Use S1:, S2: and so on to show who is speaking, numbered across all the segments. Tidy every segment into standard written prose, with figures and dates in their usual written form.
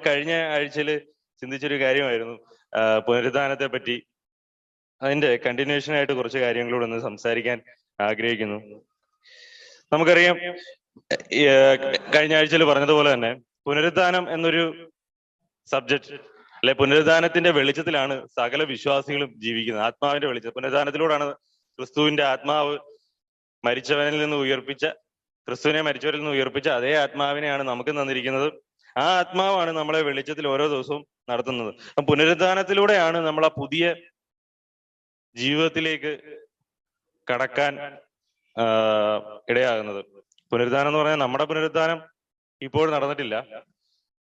S1: കഴിഞ്ഞ ആഴ്ചയിൽ ചിന്തിച്ചൊരു കാര്യമായിരുന്നു പുനരുദ്ധാനത്തെ പറ്റി. അതിന്റെ കണ്ടിന്യൂഷൻ ആയിട്ട് കുറച്ച് കാര്യങ്ങളോട് ഒന്ന് സംസാരിക്കാൻ ആഗ്രഹിക്കുന്നു. നമുക്കറിയാം, കഴിഞ്ഞ ആഴ്ചയിൽ പറഞ്ഞതുപോലെ തന്നെ പുനരുദ്ധാനം എന്നൊരു സബ്ജക്ട് അല്ലെ, പുനരുദ്ധാനത്തിന്റെ വെളിച്ചത്തിലാണ് സകല വിശ്വാസികളും ജീവിക്കുന്നത്. ആത്മാവിന്റെ വെളിച്ചം പുനരുദ്ധാനത്തിലൂടെയാണ് ക്രിസ്തുവിന്റെ ആത്മാവ് മരിച്ചവനിൽ നിന്ന് ഉയർപ്പിച്ച, ക്രിസ്തുവിനെ മരിച്ചവരിൽ നിന്ന് ഉയർപ്പിച്ച അതേ ആത്മാവിനെയാണ് നമുക്ക് തന്നിരിക്കുന്നത്. ആ ആത്മാവാണ് നമ്മളെ വെളിച്ചത്തിൽ ഓരോ ദിവസവും നടത്തുന്നത്. പുനരുദ്ധാനത്തിലൂടെയാണ് നമ്മൾ ആ പുതിയ ജീവിതത്തിലേക്ക് കടക്കാൻ ഇടയാകുന്നത്. പുനരുദ്ധാനം എന്ന് പറഞ്ഞാൽ നമ്മുടെ പുനരുദ്ധാനം ഇപ്പോൾ നടന്നിട്ടില്ല.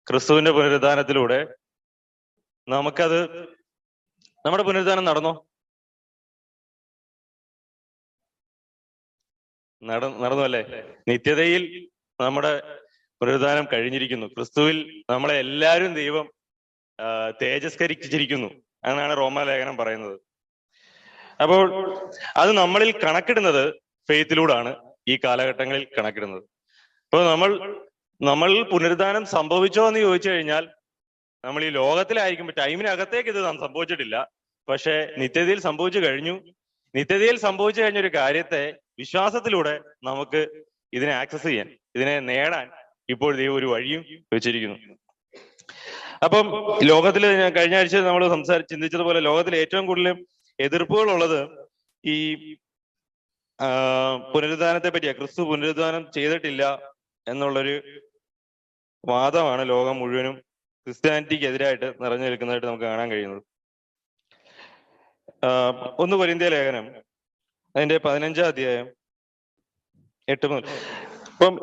S1: ക്രിസ്തുവിന്റെ പുനരുദ്ധാനത്തിലൂടെ നമുക്കത്, നമ്മുടെ പുനരുദ്ധാനം നടന്നോ? നടന്നു അല്ലേ? നിത്യതയിൽ നമ്മുടെ പുനരുദ്ധാനം കഴിഞ്ഞിരിക്കുന്നു. ക്രിസ്തുവിൽ നമ്മളെ എല്ലാവരും ദൈവം തേജസ്കരിച്ചിരിക്കുന്നു എന്നാണ് റോമാലേഖനം പറയുന്നത്. അപ്പോൾ അത് നമ്മളിൽ കണക്കിടുന്നത് ഫെയ്ത്തിലൂടെയാണ് ഈ കാലഘട്ടങ്ങളിൽ കണക്കിടുന്നത്. അപ്പോൾ നമ്മൾ പുനരുദ്ധാനം സംഭവിച്ചോ എന്ന് ചോദിച്ചു കഴിഞ്ഞാൽ നമ്മൾ ഈ ലോകത്തിലായിരിക്കുമ്പോൾ ടൈമിനകത്തേക്ക് ഇത് സംഭവിച്ചിട്ടില്ല. പക്ഷെ നിത്യതയിൽ സംഭവിച്ചു കഴിഞ്ഞു. നിത്യതയിൽ സംഭവിച്ചു കഴിഞ്ഞ ഒരു കാര്യത്തെ വിശ്വാസത്തിലൂടെ നമുക്ക് ഇതിനെ ആക്സസ് ചെയ്യാൻ, ഇതിനെ നേടാൻ ഇപ്പോൾ ദൈവം ഒരു വഴിയും വെച്ചിരിക്കുന്നു. അപ്പം ലോകത്തിൽ കഴിഞ്ഞ ആഴ്ച നമ്മൾ ചിന്തിച്ചതുപോലെ ലോകത്തിൽ ഏറ്റവും കൂടുതൽ എതിർപ്പുകൾ ഉള്ളത് ഈ പുനരുദ്ധാനത്തെ പറ്റിയാ. ക്രിസ്തു പുനരുദ്ധാനം ചെയ്തിട്ടില്ല എന്നുള്ളൊരു വാദമാണ് ലോകം മുഴുവനും ക്രിസ്ത്യാനിറ്റിക്ക് എതിരായിട്ട് നിറഞ്ഞു നിൽക്കുന്നതായിട്ട് നമുക്ക് കാണാൻ കഴിയുന്നത്. 1 കൊരിന്ത്യർ ലേഖനം അതിന്റെ 15-ാം അധ്യായം 8 മുതൽ. അപ്പം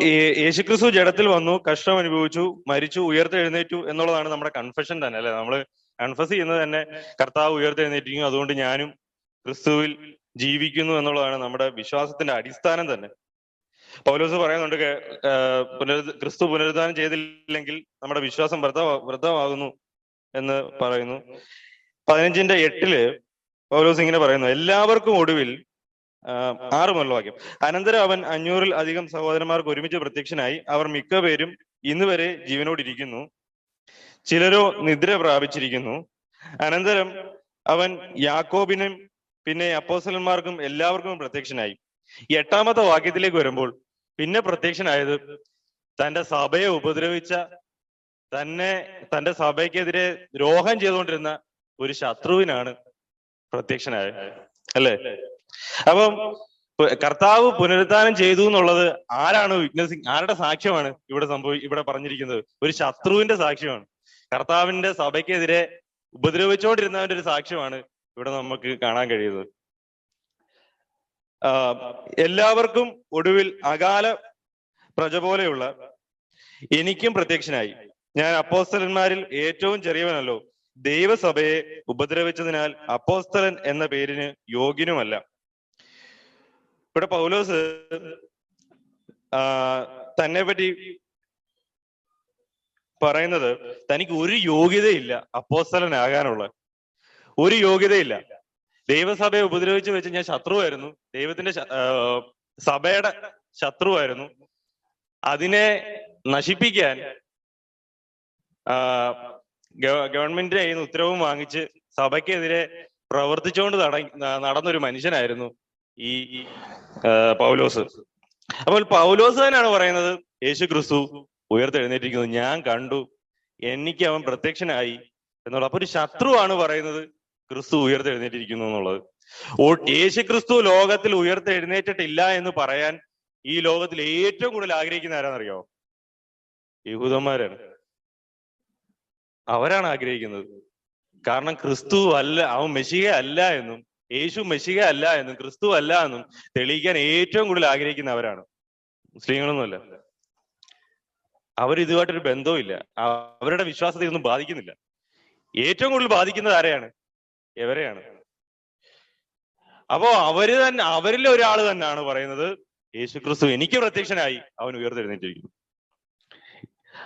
S1: യേശുക്രിസ്തു ജഡത്തിൽ വന്നു, കഷ്ടം അനുഭവിച്ചു, മരിച്ചു, ഉയർത്തെഴുന്നേറ്റു എന്നുള്ളതാണ് നമ്മുടെ കൺഫെഷൻ തന്നെ, അല്ലെ? നമ്മൾ കൺഫസ് ചെയ്യുന്നത് തന്നെ കർത്താവ് ഉയർത്തെഴുന്നേറ്റിരിക്കുന്നു, അതുകൊണ്ട് ഞാനും ക്രിസ്തുവിൽ ജീവിക്കുന്നു എന്നുള്ളതാണ് നമ്മുടെ വിശ്വാസത്തിന്റെ അടിസ്ഥാനം തന്നെ. പൗലോസ് പറയുന്നുണ്ട്, ക്രിസ്തു പുനരുദ്ധാനം ചെയ്തില്ലെങ്കിൽ നമ്മുടെ വിശ്വാസം വ്യർത്ഥമാകുന്നു എന്ന് പറയുന്നു. 15-8 പൗലോസ് ഇങ്ങനെ പറയുന്നു, എല്ലാവർക്കും ഒടുവിൽ 6 മുതൽ വാക്യം. അനന്തരം അവൻ 500-ൽ അധികം സഹോദരന്മാർക്ക് ഒരുമിച്ച് പ്രത്യക്ഷനായി. അവർ മിക്ക പേരും ഇന്ന് വരെ ജീവനോടിരിക്കുന്നു, ചിലരോ നിദ്ര പ്രാപിച്ചിരിക്കുന്നു. അനന്തരം അവൻ യാക്കോബിനും പിന്നെ അപ്പോസ്തലന്മാർക്കും എല്ലാവർക്കും പ്രത്യക്ഷനായി. 8-ാമത്തെ വാക്യത്തിലേക്ക് വരുമ്പോൾ പിന്നെ പ്രത്യക്ഷനായത് തന്റെ സഭയെ ഉപദ്രവിച്ച, തന്റെ സഭയ്ക്കെതിരെ ദ്രോഹം ചെയ്തുകൊണ്ടിരുന്ന ഒരു ശത്രുവിനാണ് പ്രത്യക്ഷനായത്, അല്ലേ? അപ്പം കർത്താവ് പുനരുദ്ധാനം ചെയ്തു എന്നുള്ളത് ആരാണ് ആരുടെ സാക്ഷ്യമാണ് ഇവിടെ പറഞ്ഞിരിക്കുന്നത്? ഒരു ശത്രുവിന്റെ സാക്ഷ്യമാണ്. കർത്താവിന്റെ സഭയ്ക്കെതിരെ ഉപദ്രവിച്ചുകൊണ്ടിരുന്നവന്റെ ഒരു സാക്ഷ്യമാണ് ഇവിടെ നമുക്ക് കാണാൻ കഴിയുന്നത്. എല്ലാവർക്കും ഒടുവിൽ അകാല പ്രജ പോലെയുള്ള എനിക്കും പ്രത്യക്ഷനായി. ഞാൻ അപ്പോസ്തലന്മാരിൽ ഏറ്റവും ചെറിയവനല്ലോ, ദൈവസഭയെ ഉപദ്രവിച്ചതിനാൽ അപ്പോസ്തലൻ എന്ന പേരിന് യോഗ്യനുമല്ല. ഇവിടെ പൗലോസ് തന്നെ പറ്റി പറയുന്നത്, തനിക്ക് ഒരു യോഗ്യതയില്ല അപ്പോസ്തലനാകാനുള്ള, ഒരു യോഗ്യതയില്ല. ദൈവസഭയെ ഉപദ്രവിച്ച് വെച്ച് ഞാൻ ശത്രുവായിരുന്നു, ദൈവത്തിന്റെ സഭയുടെ ശത്രുവായിരുന്നു. അതിനെ നശിപ്പിക്കാൻ ഗവൺമെന്റിന്റെ കയ്യിൽ നിന്ന് ഉത്തരവും വാങ്ങിച്ച് സഭയ്ക്കെതിരെ പ്രവർത്തിച്ചുകൊണ്ട് നടന്നൊരു മനുഷ്യനായിരുന്നു ഈ പൗലോസ്. അപ്പോൾ പൗലോസ് തന്നെയാണ് പറയുന്നത്, യേശു ക്രിസ്തു ഉയർത്തെഴുന്നേറ്റിരിക്കുന്നത് ഞാൻ കണ്ടു, എനിക്ക് അവൻ പ്രത്യക്ഷനായി എന്നുള്ളത്. അപ്പൊ ഒരു ശത്രുവാണ് പറയുന്നത് ക്രിസ്തു ഉയർത്തെഴുന്നേറ്റിരിക്കുന്നു എന്നുള്ളത്. യേശു ക്രിസ്തു ലോകത്തിൽ ഉയർത്തെഴുന്നേറ്റിട്ടില്ല എന്ന് പറയാൻ ഈ ലോകത്തിൽ ഏറ്റവും കൂടുതൽ ആഗ്രഹിക്കുന്ന ആരാന്നറിയോ? യഹൂദന്മാരാണ്. അവരാണ് ആഗ്രഹിക്കുന്നത്. കാരണം ക്രിസ്തു അല്ല, അവൻ മെശിഹ അല്ല എന്നും യേശു മെശിഹ അല്ല എന്നും ക്രിസ്തു അല്ല എന്നും തെളിയിക്കാൻ ഏറ്റവും കൂടുതൽ ആഗ്രഹിക്കുന്ന അവരാണ്. മുസ്ലിങ്ങളൊന്നുമല്ല. അവരിതുമായിട്ടൊരു ബന്ധവും ഇല്ല. അവരുടെ വിശ്വാസത്തെ ഇതൊന്നും ബാധിക്കുന്നില്ല. ഏറ്റവും കൂടുതൽ ബാധിക്കുന്നത് ആരെയാണ്? എവരെയാണ്. അപ്പോ അവരിൽ ഒരാൾ തന്നെയാണ് പറയുന്നത്, യേശു ക്രിസ്തു എനിക്ക് പ്രത്യക്ഷനായി, അവൻ ഉയർത്തെഴുന്നേറ്റിരിക്കുന്നു.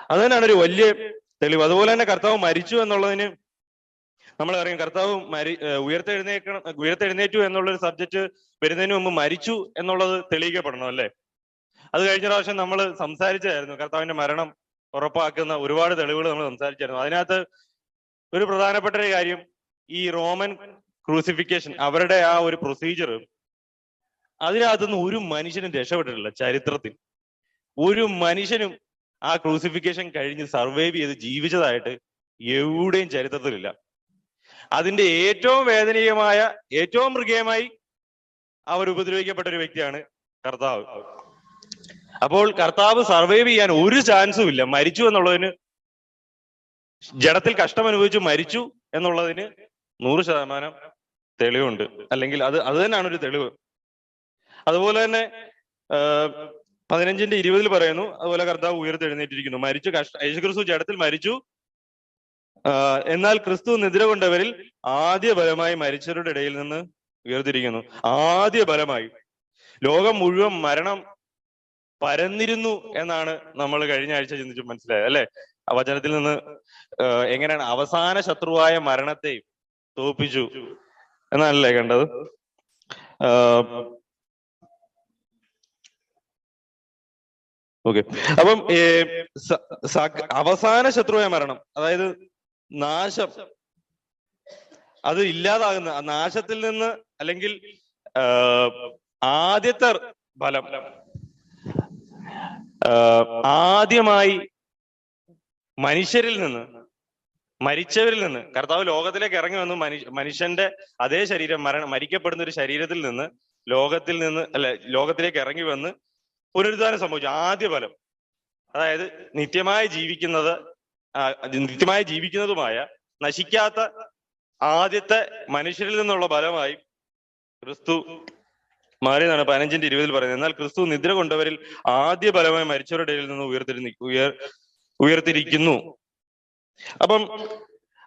S1: അത് തന്നെയാണ് ഒരു വലിയ തെളിവ്. അതുപോലെ തന്നെ കർത്താവ് മരിച്ചു എന്നുള്ളതിന് നമ്മൾ അറിയാം. കർത്താവ് ഉയർത്തെഴുന്നേറ്റു എന്നുള്ളൊരു സബ്ജക്ട് വരുന്നതിന് മുമ്പ് മരിച്ചു എന്നുള്ളത് തെളിയിക്കപ്പെടണം, അല്ലേ? അത് കഴിഞ്ഞ പ്രാവശ്യം നമ്മൾ സംസാരിച്ചായിരുന്നു. കർത്താവിന്റെ മരണം ഉറപ്പാക്കുന്ന ഒരുപാട് തെളിവുകൾ നമ്മൾ സംസാരിച്ചായിരുന്നു. അതിനകത്ത് ഒരു പ്രധാനപ്പെട്ട ഒരു കാര്യം, ഈ റോമൻ ക്രൂസിഫിക്കേഷൻ, അവരുടെ ആ ഒരു പ്രൊസീജിയർ, അതിനകത്തുനിന്ന് ഒരു മനുഷ്യനും രക്ഷപ്പെട്ടിട്ടില്ല ചരിത്രത്തിൽ. ഒരു മനുഷ്യനും ആ ക്രൂസിഫിക്കേഷൻ കഴിഞ്ഞ് സർവൈവ് ചെയ്ത് ജീവിച്ചതായിട്ട് എവിടെയും ചരിത്രത്തിലില്ല. അതിന്റെ ഏറ്റവും വേദനീയമായ, ഏറ്റവും മൃഗീയമായി അവർ ഉപദ്രവിക്കപ്പെട്ട ഒരു വ്യക്തിയാണ് കർത്താവ്. അപ്പോൾ കർത്താവ് സർവൈവ് ചെയ്യാൻ ഒരു ചാൻസും ഇല്ല. മരിച്ചു എന്നുള്ളതിന്, ജഡത്തിൽ കഷ്ടം അനുഭവിച്ചു മരിച്ചു എന്നുള്ളതിന് 100% തെളിവുണ്ട്. അല്ലെങ്കിൽ അത് തന്നെയാണ് ഒരു തെളിവ്. അതുപോലെ തന്നെ 15:20 പറയുന്നു, അതുപോലെ കർത്താവ് ഉയർത്തെഴുന്നേറ്റിരിക്കുന്നു. യേശുക്രിസ്തു ജഡത്തിൽ മരിച്ചു, എന്നാൽ ക്രിസ്തു നിദ്ര കൊണ്ടവരിൽ ആദ്യ ബലമായി മരിച്ചവരുടെ ഇടയിൽ നിന്ന് ഉയർത്തിരിക്കുന്നു. ആദ്യ ബലമായി. ലോകം മുഴുവൻ മരണം പരന്നിരുന്നു എന്നാണ് നമ്മൾ കഴിഞ്ഞ ആഴ്ച ചിന്തിച്ചു മനസ്സിലായത്, അല്ലെ? വചനത്തിൽ നിന്ന് എങ്ങനെയാണ് അവസാന ശത്രുവായ മരണത്തെ തോൽപ്പിച്ചു എന്നാണല്ലേ കണ്ടത്. ഓക്കെ, അപ്പം അവസാന ശത്രുവായ മരണം, അതായത് നാശം, അത് ഇല്ലാതാകുന്ന നാശത്തിൽ നിന്ന്, അല്ലെങ്കിൽ ആദ്യത്തെ ഫലം, ആദ്യമായി മനുഷ്യരിൽ നിന്ന്, മരിച്ചവരിൽ നിന്ന് കർത്താവ് ലോകത്തിലേക്ക് ഇറങ്ങി വന്നു. മനുഷ്യന്റെ അതേ ശരീരം, മരിക്കപ്പെടുന്ന ഒരു ശരീരത്തിൽ നിന്ന് ലോകത്തിലേക്ക് ഇറങ്ങി വന്ന് പുനരുദ്ധാനം സംഭവിച്ചു. ആദ്യ ഫലം, അതായത് നിത്യമായി ജീവിക്കുന്നതുമായ നശിക്കാത്ത ആദ്യത്തെ മനുഷ്യരിൽ നിന്നുള്ള ഫലമായി ക്രിസ്തു മാറിയെന്നാണ് 15:20 പറയുന്നത്. എന്നാൽ ക്രിസ്തു നിദ്ര കൊണ്ടവരിൽ ആദ്യ ഫലമായി മരിച്ചവരുടെ ഇടയിൽ നിന്ന് ഉയർത്തിരിക്കുന്നു.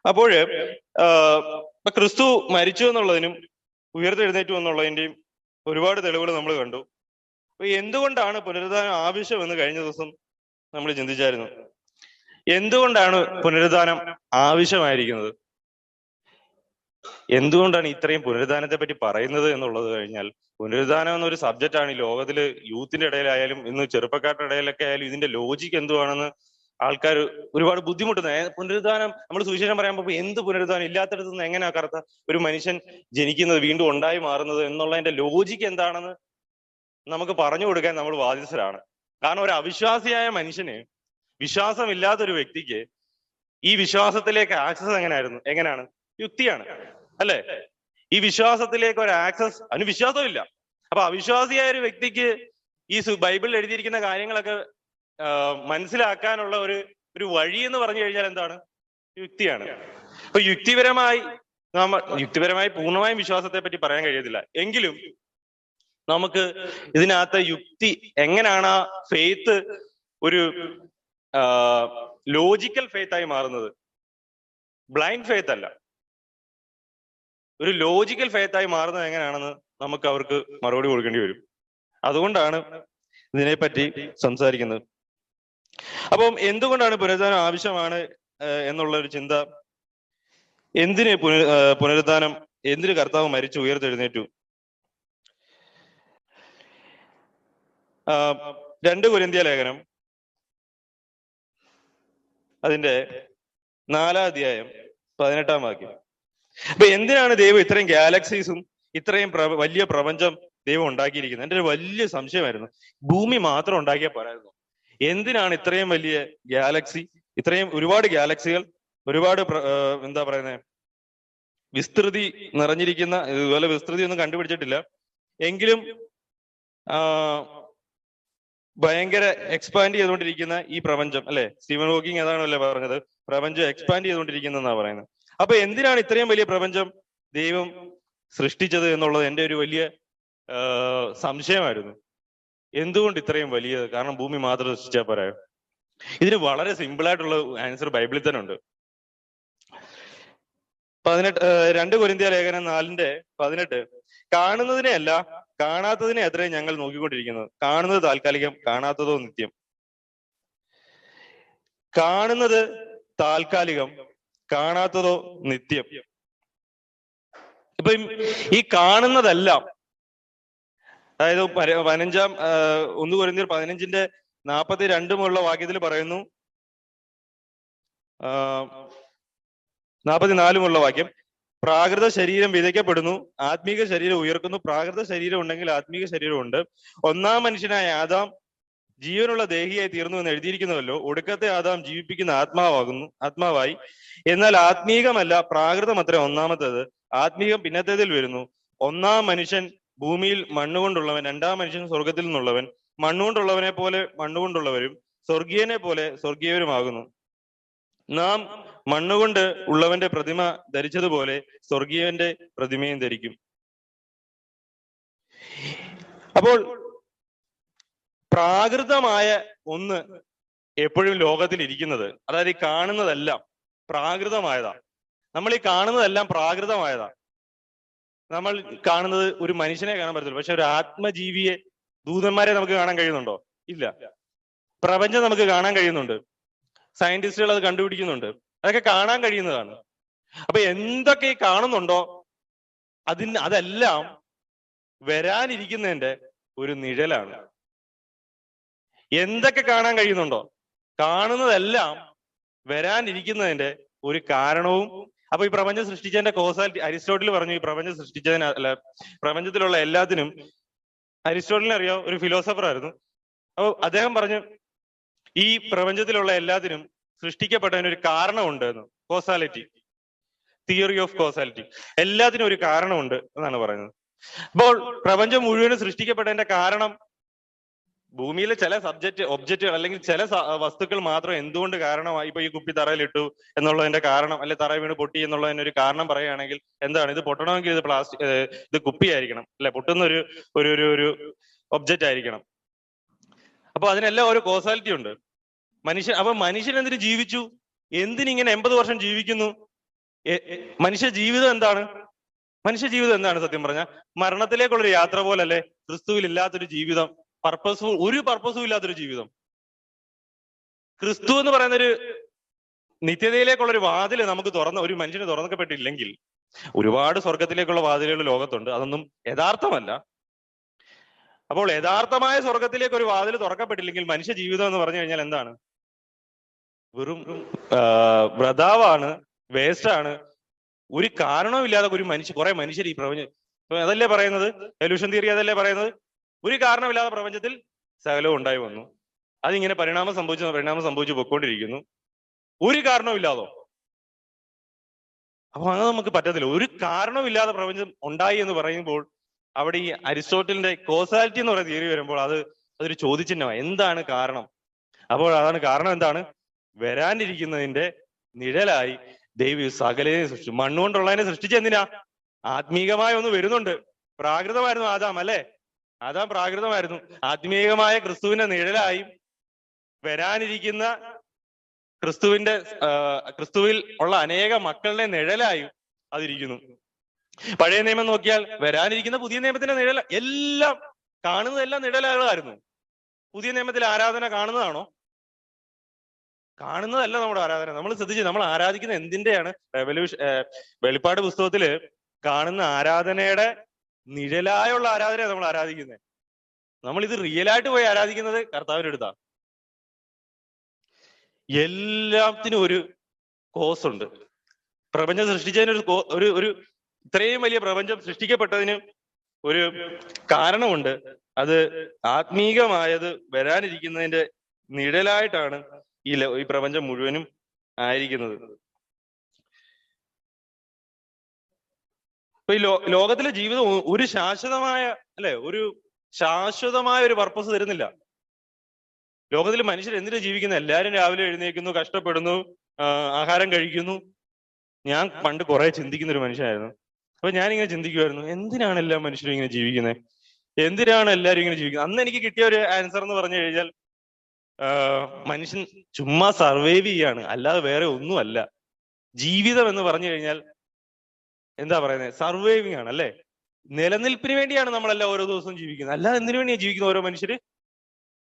S1: അപ്പോഴ് ക്രിസ്തു മരിച്ചു എന്നുള്ളതിനും ഉയർത്തെഴുന്നേറ്റു എന്നുള്ളതിന്റെയും ഒരുപാട് തെളിവുകൾ നമ്മൾ കണ്ടു. അപ്പൊ എന്തുകൊണ്ടാണ് പുനരുദ്ധാനം ആവശ്യമെന്ന് കഴിഞ്ഞ ദിവസം നമ്മൾ ചിന്തിച്ചായിരുന്നു. എന്തുകൊണ്ടാണ് പുനരുദ്ധാനം ആവശ്യമായിരിക്കുന്നത്? എന്തുകൊണ്ടാണ് ഇത്രയും പുനരുദ്ധാനത്തെ പറ്റി പറയുന്നത് എന്നുള്ളത് കഴിഞ്ഞാൽ, പുനരുദ്ധാനം എന്നൊരു സബ്ജക്റ്റ് ആണ് ഈ ലോകത്തില് യൂത്തിന്റെ ഇടയിലായാലും ഇന്ന് ചെറുപ്പക്കാരുടെ ഇടയിലൊക്കെ ആയാലും ഇതിന്റെ ലോജിക്ക് എന്തുവാണെന്ന് ആൾക്കാർ ഒരുപാട് ബുദ്ധിമുട്ടുന്നത്. പുനരുദ്ധാനം, നമ്മൾ സുവിശേഷം പറയാൻ പോകുമ്പോൾ എന്ത് പുനരുദ്ധാനം, ഇല്ലാത്തടത്ത് നിന്ന് എങ്ങനെയാ കറുത്ത ഒരു മനുഷ്യൻ ജനിക്കുന്നത്, വീണ്ടും ഉണ്ടായി മാറുന്നത് എന്നുള്ളതിന്റെ ലോജിക്ക് എന്താണെന്ന് നമുക്ക് പറഞ്ഞു കൊടുക്കാൻ നമ്മൾ ബാധ്യസ്ഥരാണ്. കാരണം ഒരു അവിശ്വാസിയായ മനുഷ്യന്, വിശ്വാസമില്ലാത്തൊരു വ്യക്തിക്ക് ഈ വിശ്വാസത്തിലേക്ക് ആക്സസ് എങ്ങനെയാണ്? യുക്തിയാണ്, അല്ലെ? ഈ വിശ്വാസത്തിലേക്ക് ഒരു ആക്സസ്, അതിന് വിശ്വാസമില്ല. അപ്പൊ അവിശ്വാസിയായ ഒരു വ്യക്തിക്ക് ഈ ബൈബിളിൽ എഴുതിയിരിക്കുന്ന കാര്യങ്ങളൊക്കെ മനസ്സിലാക്കാനുള്ള ഒരു വഴി എന്ന് പറഞ്ഞു കഴിഞ്ഞാൽ എന്താണ്? യുക്തിയാണ്. അപ്പൊ യുക്തിപരമായി പൂർണ്ണമായും വിശ്വാസത്തെ പറ്റി പറയാൻ കഴിയത്തില്ല. എങ്കിലും നമുക്ക് ഇതിനകത്ത് യുക്തി എങ്ങനെയാണ് ആ ഫെയ്ത്ത് ഒരു ലോജിക്കൽ ഫെയ്ത്ത് ആയി മാറുന്നത്? ബ്ലൈൻഡ് ഫെയ്ത്ത് അല്ല, ഒരു ലോജിക്കൽ ഫെയ്ത്ത് ആയി മാറുന്നത് എങ്ങനെയാണെന്ന് നമുക്ക് അവർക്ക് മറുപടി കൊടുക്കേണ്ടി വരും. അതുകൊണ്ടാണ് ഇതിനെപ്പറ്റി സംസാരിക്കുന്നത്. അപ്പം എന്തുകൊണ്ടാണ് പുനരുദ്ധാനം ആവശ്യമാണ് എന്നുള്ള ഒരു ചിന്ത, എന്തിന് പുനരുദ്ധാനം, എന്തിന് കർത്താവ് മരിച്ചു ഉയർത്തെഴുന്നേറ്റു? 2 കൊരിന്ത്യർ ലേഖനം അതിന്റെ 4-ാം അധ്യായം 18-ാം വാക്യം. അപ്പൊ എന്തിനാണ് ദൈവം ഇത്രയും ഗാലക്സീസും ഇത്രയും വലിയ പ്രപഞ്ചം ദൈവം ഉണ്ടാക്കിയിരിക്കുന്നത്? എൻ്റെ ഒരു വലിയ സംശയമായിരുന്നു. ഭൂമി മാത്രം ഉണ്ടാക്കിയാൽ പോരായിരുന്നു. എന്തിനാണ് ഇത്രയും വലിയ ഗാലക്സി, ഇത്രയും ഒരുപാട് ഗാലക്സികൾ, ഒരുപാട് എന്താ പറയുന്നത്, വിസ്തൃതി നിറഞ്ഞിരിക്കുന്ന, ഇതുപോലെ വിസ്തൃതി ഒന്നും കണ്ടുപിടിച്ചിട്ടില്ല എങ്കിലും ഭയങ്കര എക്സ്പാൻഡ് ചെയ്തുകൊണ്ടിരിക്കുന്ന ഈ പ്രപഞ്ചം, അല്ലെ? സ്റ്റീവൻ ഹോക്കിങ് അതാണല്ലേ പറഞ്ഞത്, പ്രപഞ്ചം എക്സ്പാൻഡ് ചെയ്തുകൊണ്ടിരിക്കുന്നതെന്നാ പറയുന്നത്. അപ്പൊ എന്തിനാണ് ഇത്രയും വലിയ പ്രപഞ്ചം ദൈവം സൃഷ്ടിച്ചത് എന്നുള്ളത് എൻ്റെ ഒരു വലിയ സംശയമായിരുന്നു. എന്തുകൊണ്ട് ഇത്രയും വലിയത്? കാരണം ഭൂമി മാത്രം സൃഷ്ടിച്ചാൽ പോരായോ? ഇതിന് വളരെ സിമ്പിൾ ആയിട്ടുള്ള ആൻസർ ബൈബിളിൽ തന്നെ ഉണ്ട്. 2 കൊരിന്ത്യർ ലേഖനം 4:18, കാണുന്നതിനെ അല്ല കാണാത്തതിനെ അത്രയും ഞങ്ങൾ നോക്കിക്കൊണ്ടിരിക്കുന്നത്. കാണുന്നത് താൽക്കാലികം, കാണാത്തതോ നിത്യം. കാണുന്നത് താൽക്കാലികം, കാണാത്തതോ നിത്യം. ഇപ്പൊ ഈ കാണുന്നതെല്ലാം, അതായത് 1 കൊരിന്ത്യർ 15:42 വാക്യത്തിൽ പറയുന്നു, 44 വാക്യം, പ്രാകൃത ശരീരം വിതയ്ക്കപ്പെടുന്നു, ആത്മീക ശരീരം ഉയർക്കുന്നു. പ്രാകൃത ശരീരം ഉണ്ടെങ്കിൽ ആത്മീക ശരീരം ഉണ്ട്. ഒന്നാം മനുഷ്യനായ ആദാം ജീവനുള്ള ദേഹിയായി തീർന്നു എന്ന് എഴുതിയിരിക്കുന്നുവല്ലോ. ഒടുക്കത്തെ ആദാം ജീവിപ്പിക്കുന്ന ആത്മാവായി. എന്നാൽ ആത്മീകമല്ല, പ്രാകൃതം അത്ര ഒന്നാമത്തേത്. ആത്മീകം പിന്നത്തേതിൽ വരുന്നു. ഒന്നാം മനുഷ്യൻ ഭൂമിയിൽ മണ്ണുകൊണ്ടുള്ളവൻ, രണ്ടാം മനുഷ്യൻ സ്വർഗത്തിൽ നിന്നുള്ളവൻ. മണ്ണുകൊണ്ടുള്ളവനെ പോലെ മണ്ണുകൊണ്ടുള്ളവരും സ്വർഗീയനെ പോലെ സ്വർഗീയവരുമാകുന്നു. നാം മണ്ണുകൊണ്ട് ഉള്ളവന്റെ പ്രതിമ ധരിച്ചതുപോലെ സ്വർഗീയന്റെ പ്രതിമയും ധരിക്കും. അപ്പോൾ പ്രാകൃതമായ ഒന്ന് എപ്പോഴും ലോകത്തിൽ ഇരിക്കുന്നത്, അതായത് ഈ കാണുന്നതെല്ലാം പ്രാകൃതമായതാ. നമ്മൾ ഈ കാണുന്നതെല്ലാം പ്രാകൃതമായതാ. നമ്മൾ കാണുന്നത് ഒരു മനുഷ്യനെ കാണാൻ പറ്റത്തില്ല, പക്ഷെ ഒരു ആത്മജീവിയെ, ദൂതന്മാരെ നമുക്ക് കാണാൻ കഴിയുന്നുണ്ടോ? ഇല്ല. പ്രപഞ്ചം നമുക്ക് കാണാൻ കഴിയുന്നുണ്ട്, സയന്റിസ്റ്റുകൾ അത് കണ്ടുപിടിക്കുന്നുണ്ട്, അതൊക്കെ കാണാൻ കഴിയുന്നതാണ്. അപ്പൊ എന്തൊക്കെ ഈ കാണുന്നുണ്ടോ അതെല്ലാം വരാനിരിക്കുന്നതിന്റെ ഒരു നിഴലാണ്. എന്തൊക്കെ കാണാൻ കഴിയുന്നുണ്ടോ, കാണുന്നതെല്ലാം വരാനിരിക്കുന്നതിന്റെ ഒരു കാരണവും. അപ്പൊ ഈ പ്രപഞ്ചം സൃഷ്ടിച്ചതിന്റെ കോസാലിറ്റി അരിസ്റ്റോട്ടിൽ പറഞ്ഞു. ഈ പ്രപഞ്ചം സൃഷ്ടിച്ചതിന് അല്ല, പ്രപഞ്ചത്തിലുള്ള എല്ലാത്തിനും, അരിസ്റ്റോട്ടിലിനെ അറിയോ, ഒരു ഫിലോസഫർ ആയിരുന്നു. അപ്പൊ അദ്ദേഹം പറഞ്ഞു ഈ പ്രപഞ്ചത്തിലുള്ള എല്ലാത്തിനും സൃഷ്ടിക്കപ്പെട്ടതിന് ഒരു കാരണമുണ്ട് എന്ന്. Causality, theory of causality. എല്ലാത്തിനും ഒരു കാരണമുണ്ട് എന്നാണ് പറയുന്നത്. അപ്പോൾ പ്രപഞ്ചം മുഴുവനും സൃഷ്ടിക്കപ്പെട്ടതിന്റെ കാരണം ഭൂമിയിലെ ചില ഒബ്ജക്റ്റുകൾ അല്ലെങ്കിൽ ചില വസ്തുക്കൾ മാത്രം എന്തുകൊണ്ട് കാരണമായി. ഇപ്പൊ ഈ കുപ്പി തറയിലിട്ടു എന്നുള്ളതിന്റെ കാരണം, അല്ലെ തറ വീണ് പൊട്ടി എന്നുള്ളതിന്റെ ഒരു കാരണം പറയുകയാണെങ്കിൽ എന്താണ്, ഇത് പൊട്ടണമെങ്കിൽ ഇത് ഇത് കുപ്പി ആയിരിക്കണം, അല്ലെ, പൊട്ടുന്ന ഒരു ഒബ്ജക്റ്റ് ആയിരിക്കണം. അപ്പൊ അതിനെല്ലാം ഒരു കോസാലിറ്റി ഉണ്ട്. മനുഷ്യൻ എന്തിനു ജീവിച്ചു, എന്തിനിങ്ങനെ 80 വർഷം ജീവിക്കുന്നു? മനുഷ്യ ജീവിതം എന്താണ്? സത്യം പറഞ്ഞാൽ മരണത്തിലേക്കുള്ളൊരു യാത്ര പോലല്ലേ ക്രിസ്തുവിൽ ഇല്ലാത്തൊരു ജീവിതം, ഒരു പർപ്പസും ഇല്ലാത്തൊരു ജീവിതം. ക്രിസ്തു എന്ന് പറയുന്ന ഒരു നിത്യതയിലേക്കുള്ള ഒരു വാതില് നമുക്ക് ഒരു മനുഷ്യന് തുറക്കപ്പെട്ടില്ലെങ്കിൽ, ഒരുപാട് സ്വർഗത്തിലേക്കുള്ള വാതിലുകൾ ലോകത്തുണ്ട്, അതൊന്നും യഥാർത്ഥമല്ല. അപ്പോൾ യഥാർത്ഥമായ സ്വർഗത്തിലേക്ക് ഒരു വാതിൽ തുറക്കപ്പെട്ടില്ലെങ്കിൽ മനുഷ്യ ജീവിതം എന്ന് പറഞ്ഞു കഴിഞ്ഞാൽ എന്താണ്? വെറും വ്രതാവാണ്, വേസ്റ്റാണ്. ഒരു കാരണവുമില്ലാതെ കുറെ മനുഷ്യർ ഈ പ്രപഞ്ചം, അതല്ലേ പറയുന്നത്, എവല്യൂഷൻ തിയറി അതല്ലേ പറയുന്നത്, ഒരു കാരണമില്ലാതെ പ്രപഞ്ചത്തിൽ സകലവും ഉണ്ടായി വന്നു. അതിങ്ങനെ പരിണാമം സംഭവിച്ചു പൊയ്ക്കൊണ്ടിരിക്കുന്നു, ഒരു കാരണവുമില്ലാതോ. അപ്പൊ അത് നമുക്ക് പറ്റത്തില്ല. ഒരു കാരണവുമില്ലാതെ പ്രപഞ്ചം ഉണ്ടായി എന്ന് പറയുമ്പോൾ അവിടെ ഈ അരിസ്റ്റോട്ടലിന്റെ കോസാലിറ്റി എന്ന് പറയുന്ന തിയറി വരുമ്പോൾ അതൊരു ചോദ്യചിഹ്നമാണ്. എന്താണ് കാരണം? അപ്പോൾ അതാണ് കാരണം. എന്താണ്? വരാനിരിക്കുന്നതിന്റെ നിഴലായി ദൈവം സകലതിനെ സൃഷ്ടിച്ചു. മണ്ണുകൊണ്ടുള്ളതിനെ സൃഷ്ടിച്ച എന്തിനാ? ആത്മീകമായ ഒന്ന് വരുന്നുണ്ട്. പ്രാകൃതമായിരുന്നു ആദാം, അല്ലെ? ആദാം പ്രാകൃതമായിരുന്നു. ആത്മീയമായ ക്രിസ്തുവിന്റെ നിഴലായും വരാനിരിക്കുന്ന ക്രിസ്തുവിൽ ഉള്ള അനേക മക്കളുടെ നിഴലായും അതിരിക്കുന്നു. പഴയ നിയമം നോക്കിയാൽ വരാനിരിക്കുന്ന പുതിയ നിയമത്തിന്റെ നിഴൽ, എല്ലാം കാണുന്നതെല്ലാം നിഴലുകളായിരുന്നു. പുതിയ നിയമത്തിലെ ആരാധന കാണുന്നതാണോ? കാണുന്നതല്ല നമ്മുടെ ആരാധന. നമ്മൾ ശ്രദ്ധിച്ച്, നമ്മൾ ആരാധിക്കുന്ന എന്തിന്റെയാണ്? വെളിപ്പാട് പുസ്തകത്തില് കാണുന്ന ആരാധനയുടെ നിഴലായുള്ള ആരാധനയാണ് നമ്മൾ ആരാധിക്കുന്നത്. നമ്മൾ ഇത് റിയലായിട്ട് പോയി ആരാധിക്കുന്നത് കർത്താവിന്റെ അടുത്താ. എല്ലാത്തിനും ഒരു കോസ് ഉണ്ട്. പ്രപഞ്ചം സൃഷ്ടിച്ചതിന് ഒരു ഇത്രയും വലിയ പ്രപഞ്ചം സൃഷ്ടിക്കപ്പെട്ടതിന് ഒരു കാരണമുണ്ട്. അത് ആത്മീകമായത് വരാനിരിക്കുന്നതിന്റെ നിഴലായിട്ടാണ് ഈ പ്രപഞ്ചം മുഴുവനും ആയിരിക്കുന്നത്. ഇപ്പൊ ഈ ലോകത്തിലെ ജീവിതം ഒരു ശാശ്വതമായ ഒരു പർപ്പസ് തരുന്നില്ല. ലോകത്തിൽ മനുഷ്യർ എന്തിനാ ജീവിക്കുന്നത്? എല്ലാവരും രാവിലെ എഴുന്നേൽക്കുന്നു, കഷ്ടപ്പെടുന്നു, ആഹാരം കഴിക്കുന്നു. ഞാൻ പണ്ട് കുറെ ചിന്തിക്കുന്ന ഒരു മനുഷ്യനായിരുന്നു. അപ്പൊ ഞാനിങ്ങനെ ചിന്തിക്കുമായിരുന്നു, എന്തിനാണ് എല്ലാ മനുഷ്യരും ഇങ്ങനെ ജീവിക്കുന്നത്? എന്തിനാണ് എല്ലാവരും ഇങ്ങനെ ജീവിക്കുന്നത്? അന്ന് എനിക്ക് കിട്ടിയ ഒരു ആൻസർ എന്ന് പറഞ്ഞു കഴിഞ്ഞാൽ, മനുഷ്യൻ ചുമ്മാ സർവൈവ് ചെയ്യാണ്, അല്ലാതെ വേറെ ഒന്നുമല്ല. ജീവിതം എന്ന് പറഞ്ഞു കഴിഞ്ഞാൽ എന്താ പറയുന്നത്? സർവൈവിങ് ആണ്, അല്ലെ? നിലനിൽപ്പിന് വേണ്ടിയാണ് നമ്മളെല്ലാം ഓരോ ദിവസവും ജീവിക്കുന്നത്. അല്ലാതെ എന്തിനു വേണ്ടിയാണ് ജീവിക്കുന്നത് ഓരോ മനുഷ്യര്?